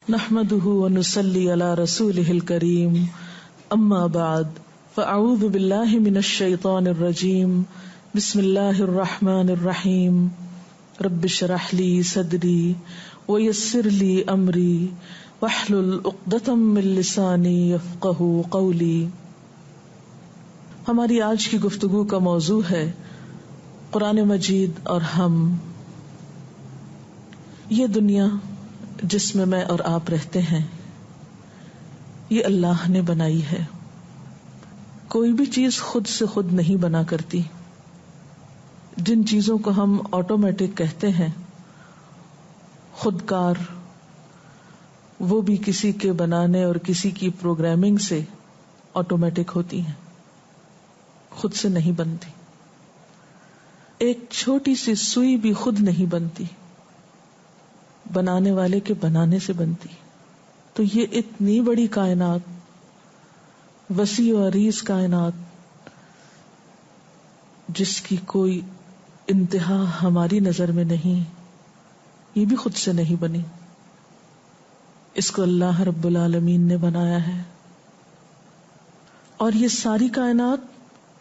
نحمده ونصلي على رسوله الكريم اما بعد فاعوذ بالله من الشيطان الرجيم بسم الله الرحمن الرحيم رب اشرح لي صدري ويسر لي امري واحلل عقدة من لساني يفقهوا قولي۔ ہماری آج کی گفتگو کا موضوع ہے قرآن مجید اور ہم۔ یہ دنیا جس میں میں اور آپ رہتے ہیں یہ اللہ نے بنائی ہے۔ کوئی بھی چیز خود سے خود نہیں بنا کرتی۔ جن چیزوں کو ہم آٹومیٹک کہتے ہیں، خودکار، وہ بھی کسی کے بنانے اور کسی کی پروگرامنگ سے آٹومیٹک ہوتی ہیں، خود سے نہیں بنتی۔ ایک چھوٹی سی سوئی بھی خود نہیں بنتی، بنانے والے کے بنانے سے بنتی۔ تو یہ اتنی بڑی کائنات، وسیع و عریض کائنات، جس کی کوئی انتہا ہماری نظر میں نہیں، یہ بھی خود سے نہیں بنی۔ اس کو اللہ رب العالمین نے بنایا ہے، اور یہ ساری کائنات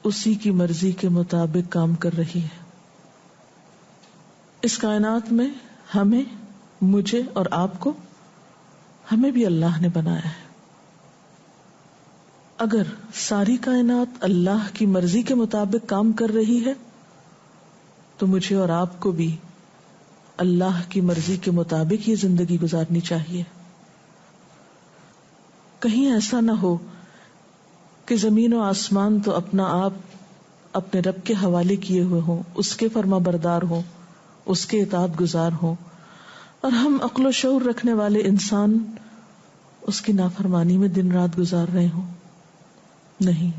اسی کی مرضی کے مطابق کام کر رہی ہے۔ اس کائنات میں ہمیں، مجھے اور آپ کو، ہمیں بھی اللہ نے بنایا ہے۔ اگر ساری کائنات اللہ کی مرضی کے مطابق کام کر رہی ہے تو مجھے اور آپ کو بھی اللہ کی مرضی کے مطابق یہ زندگی گزارنی چاہیے۔ کہیں ایسا نہ ہو کہ زمین و آسمان تو اپنا آپ اپنے رب کے حوالے کیے ہوئے ہوں، اس کے فرما بردار ہوں، اس کے اطاعت گزار ہوں، اور ہم عقل و شعور رکھنے والے انسان اس کی نافرمانی میں دن رات گزار رہے ہوں۔ نہیں،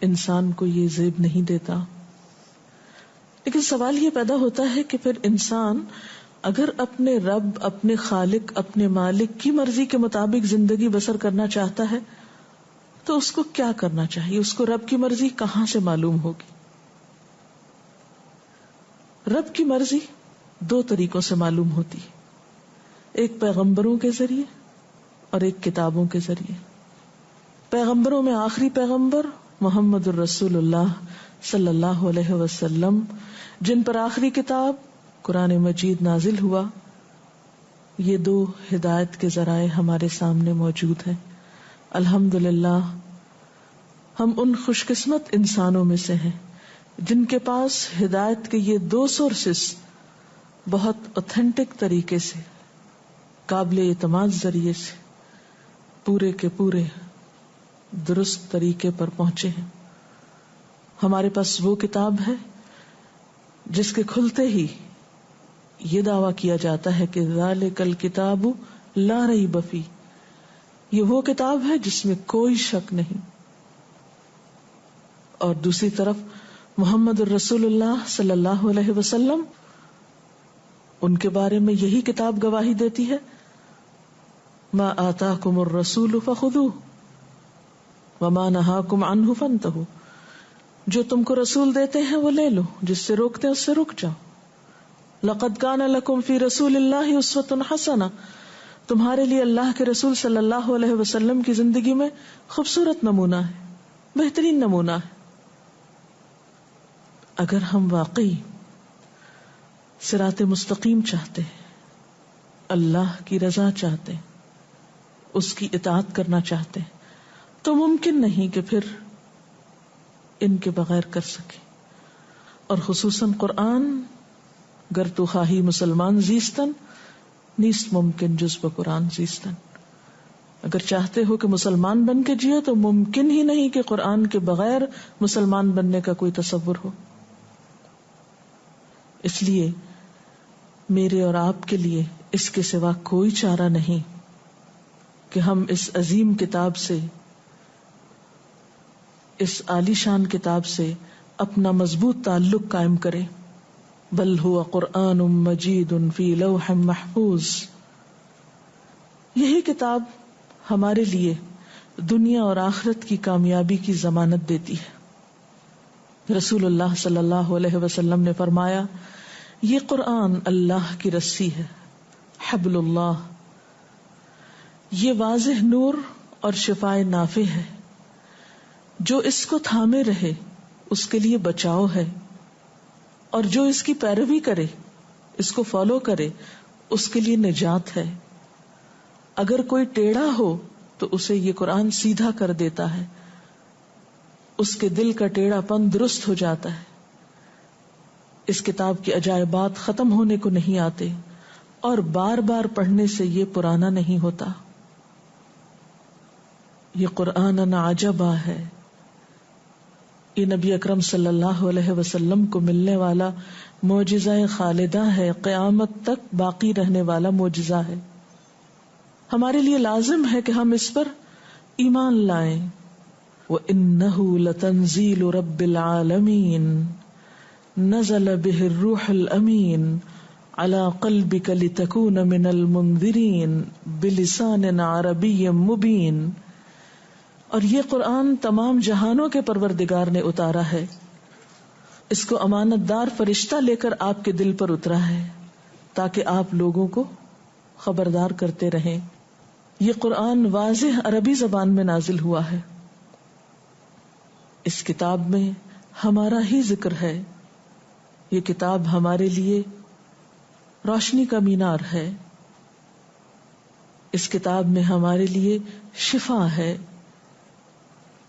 انسان کو یہ زیب نہیں دیتا۔ لیکن سوال یہ پیدا ہوتا ہے کہ پھر انسان اگر اپنے رب، اپنے خالق، اپنے مالک کی مرضی کے مطابق زندگی بسر کرنا چاہتا ہے تو اس کو کیا کرنا چاہیے؟ اس کو رب کی مرضی کہاں سے معلوم ہوگی؟ رب کی مرضی دو طریقوں سے معلوم ہوتی ہے، ایک پیغمبروں کے ذریعے اور ایک کتابوں کے ذریعے۔ پیغمبروں میں آخری پیغمبر محمد الرسول اللہ صلی اللہ علیہ وسلم، جن پر آخری کتاب قرآن مجید نازل ہوا، یہ دو ہدایت کے ذرائع ہمارے سامنے موجود ہیں۔ الحمدللہ ہم ان خوش قسمت انسانوں میں سے ہیں جن کے پاس ہدایت کے یہ دو سورسز بہت اوتھینٹک طریقے سے، قابل اعتماد ذریعے سے، پورے کے پورے درست طریقے پر پہنچے ہیں۔ ہمارے پاس وہ کتاب ہے جس کے کھلتے ہی یہ دعویٰ کیا جاتا ہے کہ ذالک الکتاب لا ریب فیہ، یہ وہ کتاب ہے جس میں کوئی شک نہیں۔ اور دوسری طرف محمد الرسول اللہ صلی اللہ علیہ وسلم، ان کے بارے میں یہی کتاب گواہی دیتی ہے، ما آتاکم الرسول فخذوہ وما نہاکم عنہ فانتہوا، جو تم کو رسول دیتے ہیں وہ لے لو، جس سے روکتے ہیں اس سے رک جاؤ۔ لقد کان لکم فی رسول اللہ اسوۃ حسنہ، تمہارے لیے اللہ کے رسول صلی اللہ علیہ وسلم کی زندگی میں خوبصورت نمونہ ہے، بہترین نمونہ ہے۔ اگر ہم واقعی صراط مستقیم چاہتے ہیں، اللہ کی رضا چاہتے ہیں، اس کی اطاعت کرنا چاہتے ہیں، تو ممکن نہیں کہ پھر ان کے بغیر کر سکے۔ اور خصوصاً قرآن، گر تو خواہی مسلمان زیستن نیست ممکن جز بقرآن زیستن، اگر چاہتے ہو کہ مسلمان بن کے جیو تو ممکن ہی نہیں کہ قرآن کے بغیر مسلمان بننے کا کوئی تصور ہو۔ اس لیے میرے اور آپ کے لیے اس کے سوا کوئی چارہ نہیں کہ ہم اس عظیم کتاب سے، اس عالی شان کتاب سے اپنا مضبوط تعلق قائم کریں۔ بل هو قرآن مجید فی لوح محفوظ، یہی کتاب ہمارے لیے دنیا اور آخرت کی کامیابی کی ضمانت دیتی ہے۔ رسول اللہ صلی اللہ علیہ وسلم نے فرمایا، یہ قرآن اللہ کی رسی ہے، حبل اللہ، یہ واضح نور اور شفائے نافع ہے، جو اس کو تھامے رہے اس کے لیے بچاؤ ہے، اور جو اس کی پیروی کرے، اس کو فالو کرے، اس کے لیے نجات ہے۔ اگر کوئی ٹیڑھا ہو تو اسے یہ قرآن سیدھا کر دیتا ہے، اس کے دل کا ٹیڑھا پن درست ہو جاتا ہے۔ اس کتاب کی عجائبات ختم ہونے کو نہیں آتے، اور بار بار پڑھنے سے یہ پرانا نہیں ہوتا۔ یہ قرآن عجبا ہے، یہ نبی اکرم صلی اللہ علیہ وسلم کو ملنے والا معجزہ خالدہ ہے، قیامت تک باقی رہنے والا معجزہ ہے۔ ہمارے لیے لازم ہے کہ ہم اس پر ایمان لائیں۔ وَإِنَّهُ لَتَنزِيلُ رَبِّ الْعَالَمِينَ نَزَلَ بِهِ الرُّوحُ الْأَمِينُ عَلَى قَلْبِكَ لِتَكُونَ مِنَ الْمُنذِرِينَ بِلِسَانٍ عَرَبِيٍّ مُبِينٍ۔ اور یہ قرآن تمام جہانوں کے پروردگار نے اتارا ہے، اس کو امانت دار فرشتہ لے کر آپ کے دل پر اترا ہے تاکہ آپ لوگوں کو خبردار کرتے رہیں۔ یہ قرآن واضح عربی زبان میں نازل ہوا ہے۔ اس کتاب میں ہمارا ہی ذکر ہے، یہ کتاب ہمارے لیے روشنی کا مینار ہے، اس کتاب میں ہمارے لیے شفا ہے۔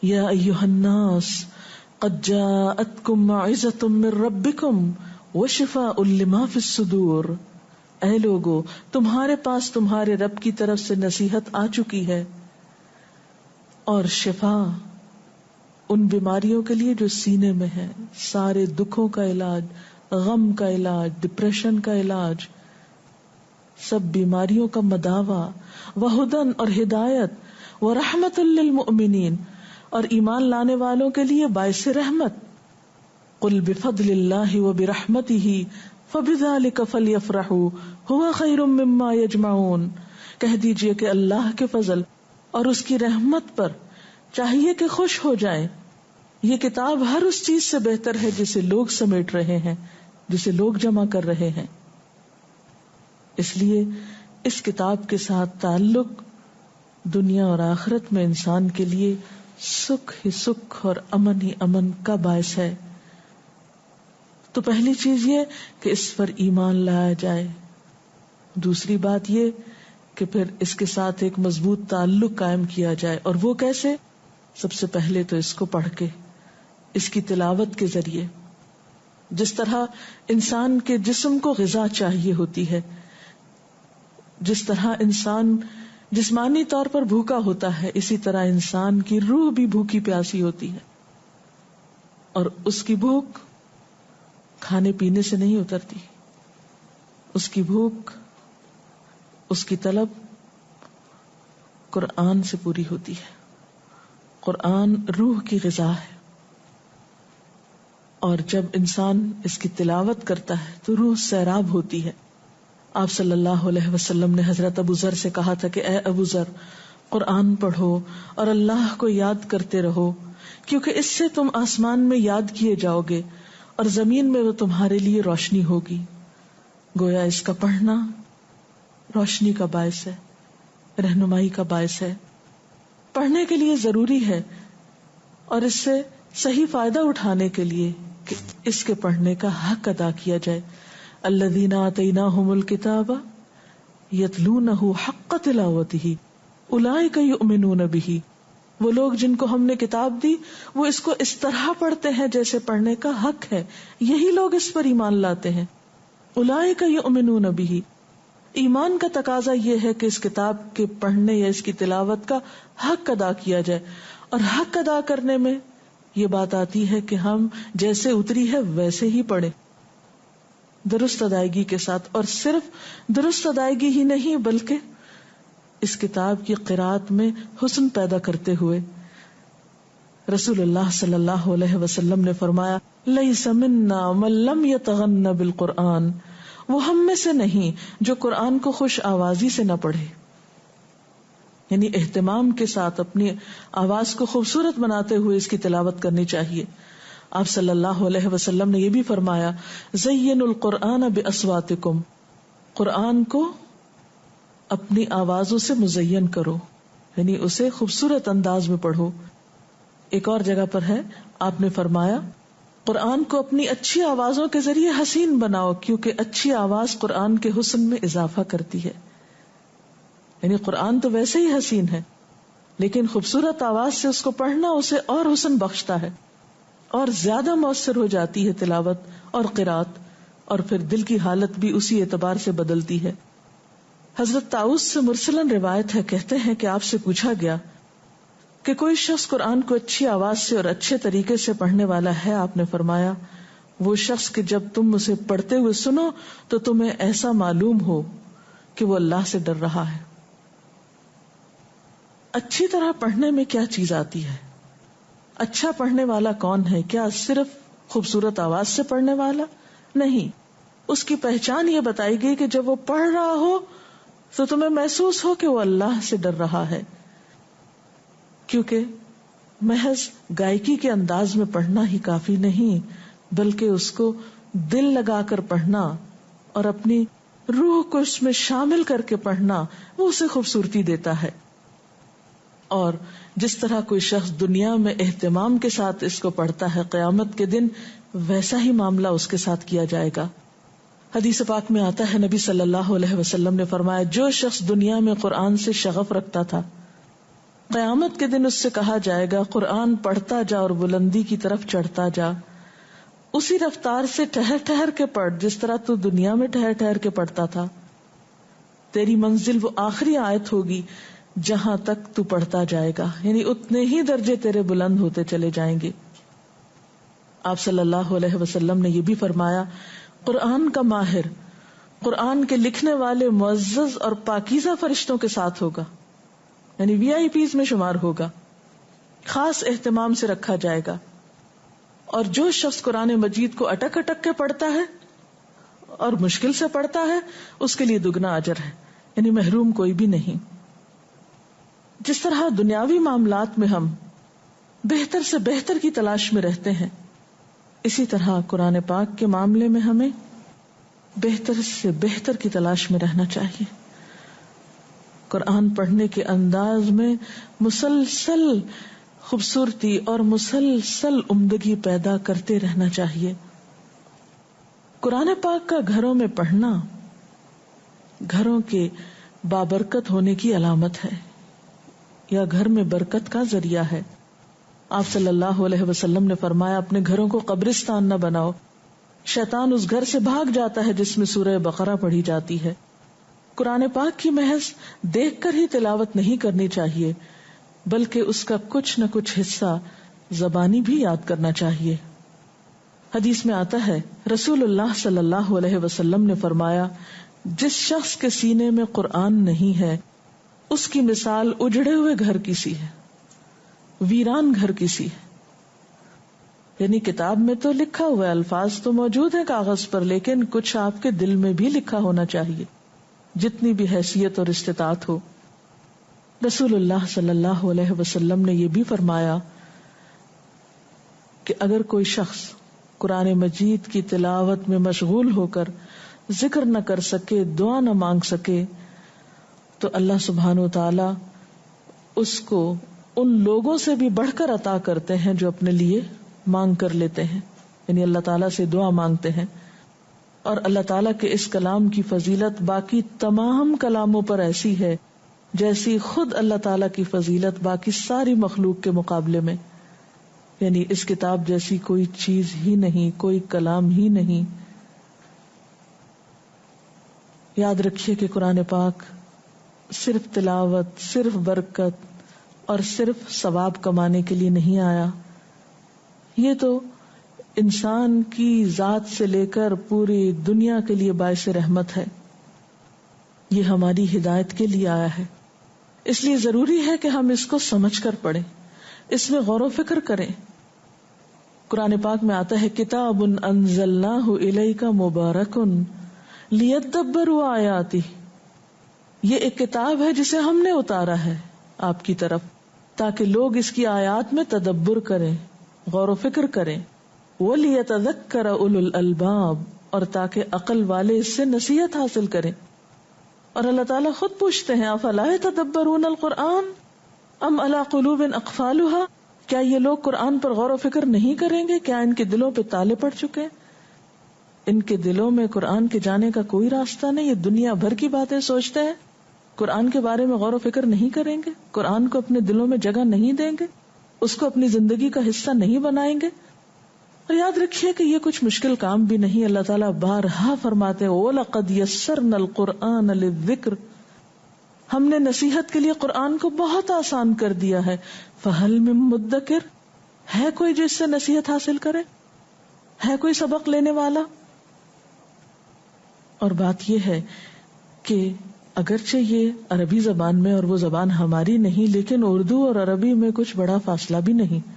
یا ایھا الناس قد جاءتکم موعظۃ من ربکم وشفاء لما فی الصدور۔ اے لوگو، تمہارے پاس تمہارے رب کی طرف سے نصیحت آ چکی ہے اور شفا ان بیماریوں کے لیے جو سینے میں ہے، سارے دکھوں کا علاج، غم کا علاج، ڈپریشن کا علاج، سب بیماریوں کا مداوا، وہدن اور ہدایت، ورحمت للمؤمنین اور ایمان لانے والوں کے لیے باعث رحمت۔ قل بفضل اللہ وبرحمتہ فبذلک فلیفرحوا ھو خیر مما یجمعون۔ کہہ دیجئے کہ اللہ کے فضل اور اس کی رحمت پر چاہیے کہ خوش ہو جائیں، یہ کتاب ہر اس چیز سے بہتر ہے جسے لوگ سمیٹ رہے ہیں، جسے لوگ جمع کر رہے ہیں۔ اس لیے اس کتاب کے ساتھ تعلق دنیا اور آخرت میں انسان کے لیے سکھ ہی سکھ اور امن ہی امن کا باعث ہے۔ تو پہلی چیز یہ کہ اس پر ایمان لایا جائے، دوسری بات یہ کہ پھر اس کے ساتھ ایک مضبوط تعلق قائم کیا جائے، اور وہ کیسے؟ سب سے پہلے تو اس کو پڑھ کے، اس کی تلاوت کے ذریعے، جس طرح انسان کے جسم کو غذا چاہیے ہوتی ہے، جس طرح انسان جسمانی طور پر بھوکا ہوتا ہے، اسی طرح انسان کی روح بھی بھوکی پیاسی ہوتی ہے، اور اس کی بھوک کھانے پینے سے نہیں اترتی، اس کی بھوک، اس کی طلب قرآن سے پوری ہوتی ہے۔ قرآن روح کی غذا ہے، اور جب انسان اس کی تلاوت کرتا ہے تو روح سیراب ہوتی ہے۔ آپ صلی اللہ علیہ وسلم نے حضرت ابو ذر سے کہا تھا کہ اے ابو ذر، قرآن پڑھو اور اللہ کو یاد کرتے رہو، کیونکہ اس سے تم آسمان میں یاد کیے جاؤ گے اور زمین میں وہ تمہارے لیے روشنی ہوگی۔ گویا اس کا پڑھنا روشنی کا باعث ہے، رہنمائی کا باعث ہے، پڑھنے کے لیے ضروری ہے، اور اس سے صحیح فائدہ اٹھانے کے لیے کہ اس کے پڑھنے کا حق ادا کیا جائے۔ الذین آتیناہم الکتاب یتلونہ حق تلاوتہ اولئک یؤمنون بہ۔ وہ لوگ جن کو ہم نے کتاب دی وہ اس کو اس طرح پڑھتے ہیں جیسے پڑھنے کا حق ہے، یہی لوگ اس پر ایمان لاتے ہیں۔ اولئک یؤمنون بہ، ایمان کا تقاضا یہ ہے کہ اس کتاب کے پڑھنے یا اس کی تلاوت کا حق ادا کیا جائے، اور حق ادا کرنے میں یہ بات آتی ہے کہ ہم جیسے اتری ہے ویسے ہی پڑھیں، درست ادائیگی کے ساتھ، اور صرف درست ادائیگی ہی نہیں بلکہ اس کتاب کی قرأت میں حسن پیدا کرتے ہوئے۔ رسول اللہ صلی اللہ علیہ وسلم نے فرمایا لیس منا من لم یتغن بالقرآن، وہ ہم میں سے نہیں جو قرآن کو خوش آوازی سے نہ پڑھے، یعنی اہتمام کے ساتھ اپنی آواز کو خوبصورت بناتے ہوئے اس کی تلاوت کرنی چاہیے۔ آپ صلی اللہ علیہ وسلم نے یہ بھی فرمایا زینوا القرآن باصواتکم، قرآن کو اپنی آوازوں سے مزین کرو، یعنی اسے خوبصورت انداز میں پڑھو. ایک اور جگہ پر ہے، آپ نے فرمایا قرآن کو اپنی اچھی آوازوں کے ذریعے حسین بناؤ، کیونکہ اچھی آواز قرآن کے حسن میں اضافہ کرتی ہے. یعنی قرآن تو ویسے ہی حسین ہے، لیکن خوبصورت آواز سے اس کو پڑھنا اسے اور حسن بخشتا ہے، اور زیادہ مؤثر ہو جاتی ہے تلاوت اور قرات، اور پھر دل کی حالت بھی اسی اعتبار سے بدلتی ہے. حضرت طاؤس سے مرسلن روایت ہے، کہتے ہیں کہ آپ سے پوچھا گیا کہ کوئی شخص قرآن کو اچھی آواز سے اور اچھے طریقے سے پڑھنے والا ہے؟ آپ نے فرمایا وہ شخص کہ جب تم اسے پڑھتے ہوئے سنو تو تمہیں ایسا معلوم ہو کہ وہ اللہ سے ڈر رہا ہے. اچھی طرح پڑھنے میں کیا چیز آتی ہے؟ اچھا پڑھنے والا کون ہے؟ کیا صرف خوبصورت آواز سے پڑھنے والا؟ نہیں، اس کی پہچان یہ بتائی گئی کہ جب وہ پڑھ رہا ہو تو تمہیں محسوس ہو کہ وہ اللہ سے ڈر رہا ہے. کیونکہ محض گائیکی کے انداز میں پڑھنا ہی کافی نہیں، بلکہ اس کو دل لگا کر پڑھنا اور اپنی روح کو اس میں شامل کر کے پڑھنا، وہ اسے خوبصورتی دیتا ہے. اور جس طرح کوئی شخص دنیا میں اہتمام کے ساتھ اس کو پڑھتا ہے، قیامت کے دن ویسا ہی معاملہ اس کے ساتھ کیا جائے گا. حدیث پاک میں آتا ہے، نبی صلی اللہ علیہ وسلم نے فرمایا جو شخص دنیا میں قرآن سے شغف رکھتا تھا، قیامت کے دن اس سے کہا جائے گا قرآن پڑھتا جا اور بلندی کی طرف چڑھتا جا، اسی رفتار سے ٹھہر ٹھہر کے پڑھ جس طرح تو دنیا میں ٹھہر ٹھہر کے پڑھتا تھا. تیری منزل وہ آخری آیت ہوگی جہاں تک تو پڑھتا جائے گا، یعنی اتنے ہی درجے تیرے بلند ہوتے چلے جائیں گے. آپ صلی اللہ علیہ وسلم نے یہ بھی فرمایا قرآن کا ماہر قرآن کے لکھنے والے معزز اور پاکیزہ فرشتوں کے ساتھ ہوگا، یعنی VIP میں شمار ہوگا، خاص اہتمام سے رکھا جائے گا. اور جو شخص قرآن مجید کو اٹک اٹک کے پڑھتا ہے اور مشکل سے پڑھتا ہے اس کے لیے دگنا اجر ہے، یعنی محروم کوئی بھی نہیں. جس طرح دنیاوی معاملات میں ہم بہتر سے بہتر کی تلاش میں رہتے ہیں، اسی طرح قرآن پاک کے معاملے میں ہمیں بہتر سے بہتر کی تلاش میں رہنا چاہیے. قرآن پڑھنے کے انداز میں مسلسل خوبصورتی اور مسلسل عمدگی پیدا کرتے رہنا چاہیے. قرآن پاک کا گھروں میں پڑھنا گھروں کے بابرکت ہونے کی علامت ہے، یا گھر میں برکت کا ذریعہ ہے. آپ صلی اللہ علیہ وسلم نے فرمایا اپنے گھروں کو قبرستان نہ بناؤ، شیطان اس گھر سے بھاگ جاتا ہے جس میں سورہ بقرہ پڑھی جاتی ہے. قرآن پاک کی محض دیکھ کر ہی تلاوت نہیں کرنی چاہیے، بلکہ اس کا کچھ نہ کچھ حصہ زبانی بھی یاد کرنا چاہیے. حدیث میں آتا ہے رسول اللہ صلی اللہ علیہ وسلم نے فرمایا جس شخص کے سینے میں قرآن نہیں ہے اس کی مثال اجڑے ہوئے گھر کی سی ہے، ویران گھر کی سی ہے. یعنی کتاب میں تو لکھا ہوا ہے، الفاظ تو موجود ہیں کاغذ پر، لیکن کچھ آپ کے دل میں بھی لکھا ہونا چاہیے، جتنی بھی حیثیت اور استطاعت ہو. رسول اللہ صلی اللہ علیہ وسلم نے یہ بھی فرمایا کہ اگر کوئی شخص قرآن مجید کی تلاوت میں مشغول ہو کر ذکر نہ کر سکے، دعا نہ مانگ سکے، تو اللہ سبحانہ وتعالی اس کو ان لوگوں سے بھی بڑھ کر عطا کرتے ہیں جو اپنے لیے مانگ کر لیتے ہیں، یعنی اللہ تعالیٰ سے دعا مانگتے ہیں. اور اللہ تعالیٰ کے اس کلام کی فضیلت باقی تمام کلاموں پر ایسی ہے جیسی خود اللہ تعالیٰ کی فضیلت باقی ساری مخلوق کے مقابلے میں، یعنی اس کتاب جیسی کوئی چیز ہی نہیں، کوئی کلام ہی نہیں. یاد رکھیے کہ قرآن پاک صرف تلاوت، صرف برکت اور صرف ثواب کمانے کے لیے نہیں آیا، یہ تو انسان کی ذات سے لے کر پوری دنیا کے لیے باعث رحمت ہے. یہ ہماری ہدایت کے لیے آیا ہے، اس لیے ضروری ہے کہ ہم اس کو سمجھ کر پڑھیں، اس میں غور و فکر کریں. قرآن پاک میں آتا ہے کتاب انزلناہ الیک مبارک لیدبروا آیاتہ، یہ ایک کتاب ہے جسے ہم نے اتارا ہے آپ کی طرف تاکہ لوگ اس کی آیات میں تدبر کریں، غور و فکر کریں. وَلِيَتَذَكَّرَ أُولُو الْأَلْبَابِ، اور تاکہ عقل والے اس سے نصیحت حاصل کریں. اور اللہ تعالیٰ خود پوچھتے ہیں افلا یتدبرون القرآن ام علی قلوب اقفالها، کیا یہ لوگ قرآن پر غور و فکر نہیں کریں گے؟ کیا ان کے دلوں پہ تالے پڑ چکے؟ ان کے دلوں میں قرآن کے جانے کا کوئی راستہ نہیں، یہ دنیا بھر کی باتیں سوچتے ہیں، قرآن کے بارے میں غور و فکر نہیں کریں گے، قرآن کو اپنے دلوں میں جگہ نہیں دیں گے، اس کو اپنی زندگی کا حصہ نہیں بنائیں گے۔ اور یاد رکھیے کہ یہ کچھ مشکل کام بھی نہیں، اللہ تعالیٰ بارہا فرماتے ہیں وَلَقَدْ يَسَّرْنَا الْقُرْآنَ لِلذِّكْرِ، ہم نے نصیحت کے لیے قرآن کو بہت آسان کر دیا ہے، فَهَلْ مِن مُدَّكِرٍ، ہے کوئی جو اس سے نصیحت حاصل کرے، ہے کوئی سبق لینے والا؟ اور بات یہ ہے کہ اگرچہ یہ عربی زبان میں اور وہ زبان ہماری نہیں، لیکن اردو اور عربی میں کچھ بڑا فاصلہ بھی نہیں،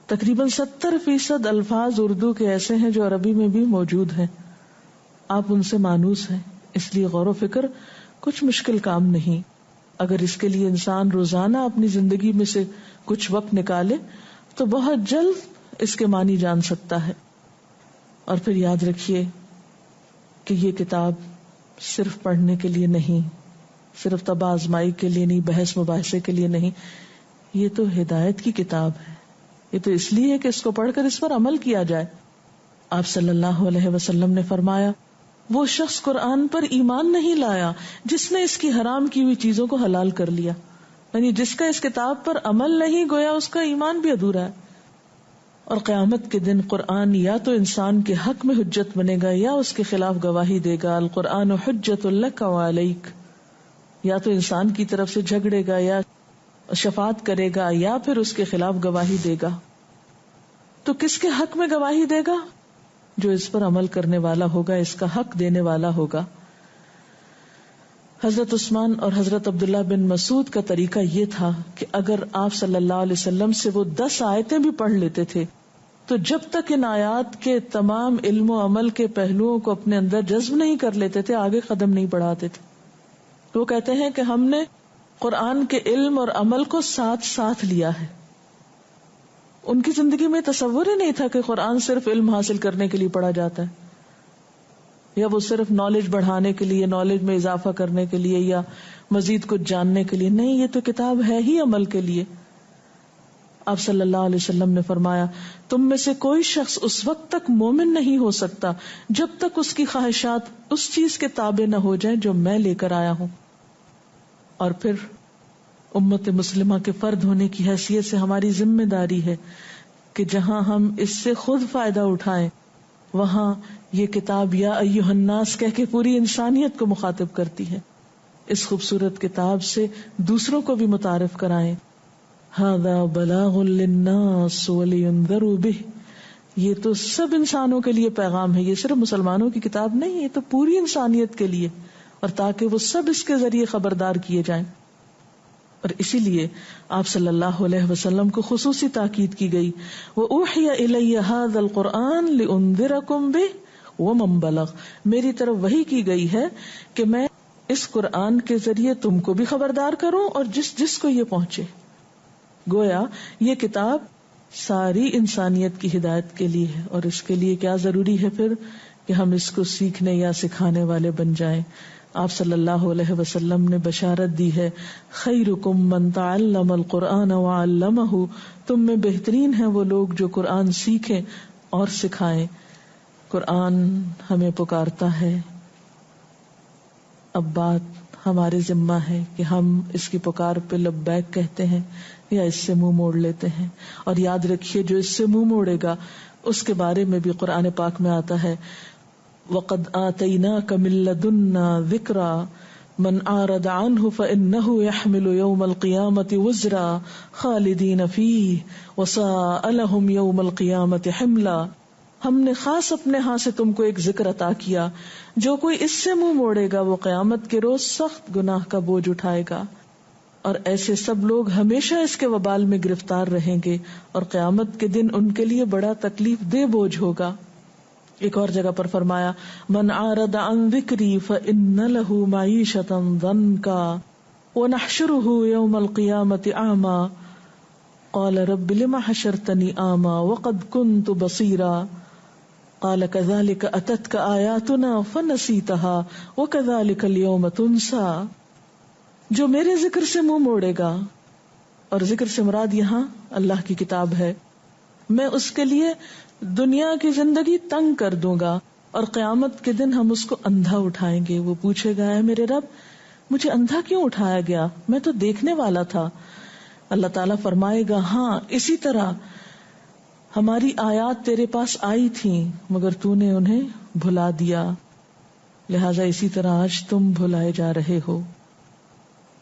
تقریباً 70% الفاظ اردو کے ایسے ہیں جو عربی میں بھی موجود ہیں، آپ ان سے مانوس ہیں، اس لیے غور و فکر کچھ مشکل کام نہیں۔ اگر اس کے لیے انسان روزانہ اپنی زندگی میں سے کچھ وقت نکالے تو بہت جلد اس کے معنی جان سکتا ہے۔ اور پھر یاد رکھیے کہ یہ کتاب صرف پڑھنے کے لیے نہیں، صرف طب آزمائی کے لیے نہیں، بحث مباحثے کے لیے نہیں، یہ تو ہدایت کی کتاب ہے، یہ تو اس لیے کہ اس کو پڑھ کر اس پر عمل کیا جائے۔ آپ صلی اللہ علیہ وسلم نے فرمایا وہ شخص قرآن پر ایمان نہیں لایا جس نے اس کی حرام کی ہوئی چیزوں کو حلال کر لیا، یعنی جس کا اس کتاب پر عمل نہیں، گویا اس کا ایمان بھی ادھورا ہے۔ اور قیامت کے دن قرآن یا تو انسان کے حق میں حجت بنے گا یا اس کے خلاف گواہی دے گا، القرآن حجت لک وعلیک، یا تو انسان کی طرف سے جھگڑے گا یا شفاعت کرے گا یا پھر اس کے خلاف گواہی دے گا۔ تو کس کے حق میں گواہی دے گا؟ جو اس پر عمل کرنے والا ہوگا، اس کا حق دینے والا ہوگا۔ حضرت عثمان اور حضرت عبداللہ بن مسعود کا طریقہ یہ تھا کہ اگر آپ صلی اللہ علیہ وسلم سے وہ 10 آیتیں بھی پڑھ لیتے تھے تو جب تک ان آیات کے تمام علم و عمل کے پہلوؤں کو اپنے اندر جذب نہیں کر لیتے تھے، آگے قدم نہیں بڑھاتے تھے۔ وہ کہتے ہیں کہ ہم نے قرآن کے علم اور عمل کو ساتھ ساتھ لیا ہے۔ ان کی زندگی میں تصور ہی نہیں تھا کہ قرآن صرف علم حاصل کرنے کے لیے پڑھا جاتا ہے، یا وہ صرف نالج بڑھانے کے لیے، نالج میں اضافہ کرنے کے لیے، یا مزید کچھ جاننے کے لیے۔ نہیں، یہ تو کتاب ہے ہی عمل کے لیے۔ آپ صلی اللہ علیہ وسلم نے فرمایا تم میں سے کوئی شخص اس وقت تک مومن نہیں ہو سکتا جب تک اس کی خواہشات اس چیز کے تابع نہ ہو جائیں جو میں لے کر آیا ہوں۔ اور پھر امت مسلمہ کے فرد ہونے کی حیثیت سے ہماری ذمہ داری ہے کہ جہاں ہم اس سے خود فائدہ اٹھائیں، وہاں یہ کتاب یا ایھا الناس کہہ کے پوری انسانیت کو مخاطب کرتی ہے۔ اس خوبصورت کتاب سے دوسروں کو بھی متعارف کرائیں۔ ھذا بلاغ للناس ولینذروا بہ، یہ تو سب انسانوں کے لیے پیغام ہے، یہ صرف مسلمانوں کی کتاب نہیں، یہ تو پوری انسانیت کے لیے، اور تاکہ وہ سب اس کے ذریعے خبردار کیے جائیں۔ اور اسی لیے آپ صلی اللہ علیہ وسلم کو خصوصی تاکید کی گئی، وَأُوحِيَ إِلَيَّ هَذَا الْقُرْآنُ لِأُنذِرَكُم بِهِ وَمَن بَلَغَ، میری طرف وحی کی گئی ہے کہ میں اس قرآن کے ذریعے تم کو بھی خبردار کروں اور جس کو یہ پہنچے۔ گویا یہ کتاب ساری انسانیت کی ہدایت کے لیے ہے، اور اس کے لیے کیا ضروری ہے پھر کہ ہم اس کو سیکھنے یا سکھانے والے بن جائیں۔ آپ صلی اللہ علیہ وسلم نے بشارت دی ہے، خیرکم من تعلم القرآن وعلمہ، تم میں بہترین ہیں وہ لوگ جو قرآن سیکھیں اور سکھائیں۔ قرآن ہمیں پکارتا ہے، اب بات ہمارے ذمہ ہے کہ ہم اس کی پکار پہ لبیک کہتے ہیں یا اس سے منہ موڑ لیتے ہیں۔ اور یاد رکھیے جو اس سے منہ موڑے گا اس کے بارے میں بھی قرآن پاک میں آتا ہے، وَقَدْ آتَيْنَاكَ مِن لَّدُنَّا ذِكْرًا مَنْ أَعْرَضَ عَنْهُ فَإِنَّهُ يَحْمِلُ يَوْمَ الْقِيَامَةِ وِزْرًا خَالِدِينَ فِيهِ وَسَاءَ لَهُمْ يَوْمَ الْقِيَامَةِ حِمْلًا۔ ہم نے خاص اپنے ہاں سے تم کو ایک ذکر عطا کیا، جو کوئی اس سے منہ موڑے گا وہ قیامت کے روز سخت گناہ کا بوجھ اٹھائے گا، اور ایسے سب لوگ ہمیشہ اس کے وبال میں گرفتار رہیں گے، اور قیامت کے دن ان کے لیے بڑا تکلیف دہ بوجھ ہوگا۔ ایک اور جگہ پر فرمایا، من اعرض عن ذکری فإن له معیشۃ ضنکا ونحشره یوم القیامۃ اعما قال رب لم حشرتنی اعما وقد كنت بصیرا قال كذلك أتتك آياتنا فنسيتها وكذلك اليوم تنسى، جو میرے ذکر سے منہ موڑے گا، اور ذکر سے مراد یہاں اللہ کی کتاب ہے، میں اس کے لیے دنیا کی زندگی تنگ کر دوں گا، اور قیامت کے دن ہم اس کو اندھا اٹھائیں گے۔ وہ پوچھے گا، اے میرے رب مجھے اندھا کیوں اٹھایا گیا، میں تو دیکھنے والا تھا۔ اللہ تعالیٰ فرمائے گا، ہاں اسی طرح ہماری آیات تیرے پاس آئی تھیں مگر تو نے انہیں بھلا دیا، لہذا اسی طرح آج تم بھلائے جا رہے ہو۔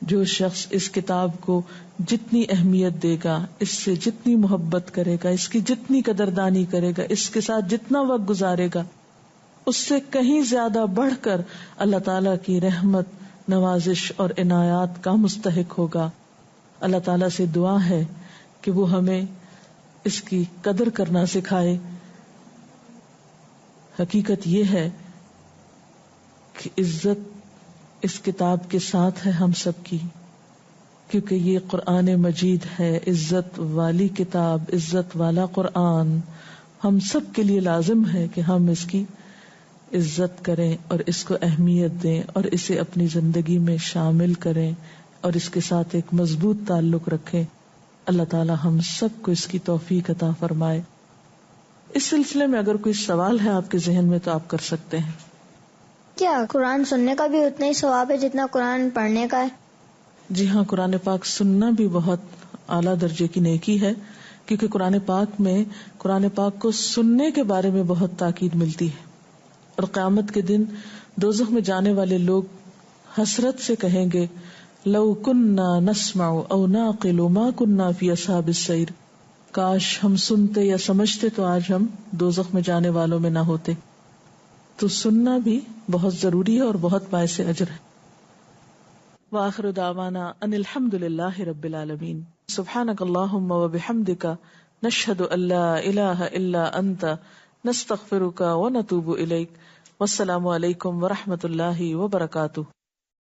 جو شخص اس کتاب کو جتنی اہمیت دے گا، اس سے جتنی محبت کرے گا، اس کی جتنی قدردانی کرے گا، اس کے ساتھ جتنا وقت گزارے گا، اس سے کہیں زیادہ بڑھ کر اللہ تعالیٰ کی رحمت، نوازش اور عنایات کا مستحق ہوگا۔ اللہ تعالیٰ سے دعا ہے کہ وہ ہمیں اس کی قدر کرنا سکھائے۔ حقیقت یہ ہے کہ عزت اس کتاب کے ساتھ ہے ہم سب کی، کیونکہ یہ قرآن مجید ہے، عزت والی کتاب، عزت والا قرآن۔ ہم سب کے لیے لازم ہے کہ ہم اس کی عزت کریں اور اس کو اہمیت دیں اور اسے اپنی زندگی میں شامل کریں اور اس کے ساتھ ایک مضبوط تعلق رکھیں۔ اللہ تعالی ہم سب کو اس کی توفیق عطا فرمائے۔ اس سلسلے میں اگر کوئی سوال ہے آپ کے ذہن میں تو آپ کر سکتے ہیں۔ کیا قرآن سننے کا بھی اتنا ہی ثواب ہے جتنا قرآن پڑھنے کا ہے؟ جی ہاں، قرآن پاک سننا بھی بہت اعلیٰ درجے کی نیکی ہے، کیونکہ قرآن پاک کو سننے کے بارے میں بہت تاکید ملتی ہے، اور قیامت کے دن دوزخ میں جانے والے لوگ حسرت سے کہیں گے، لو کننا نسمع او نعقل ما کننا فی اصحاب السعیر، کاش ہم سنتے یا سمجھتے تو آج ہم دوزخ میں جانے والوں میں نہ ہوتے۔ تو سننا بھی بہت ضروری ہے اور بہت باعث اجر ہے۔ وآخر دعوانا ان الحمد للہ رب العالمین، سبحانک اللہم وبحمدک، نشہد ان لا الہ الا انت، نستغفرک ونتوب الیک، والسلام علیکم ورحمۃ اللہ وبرکاتہ۔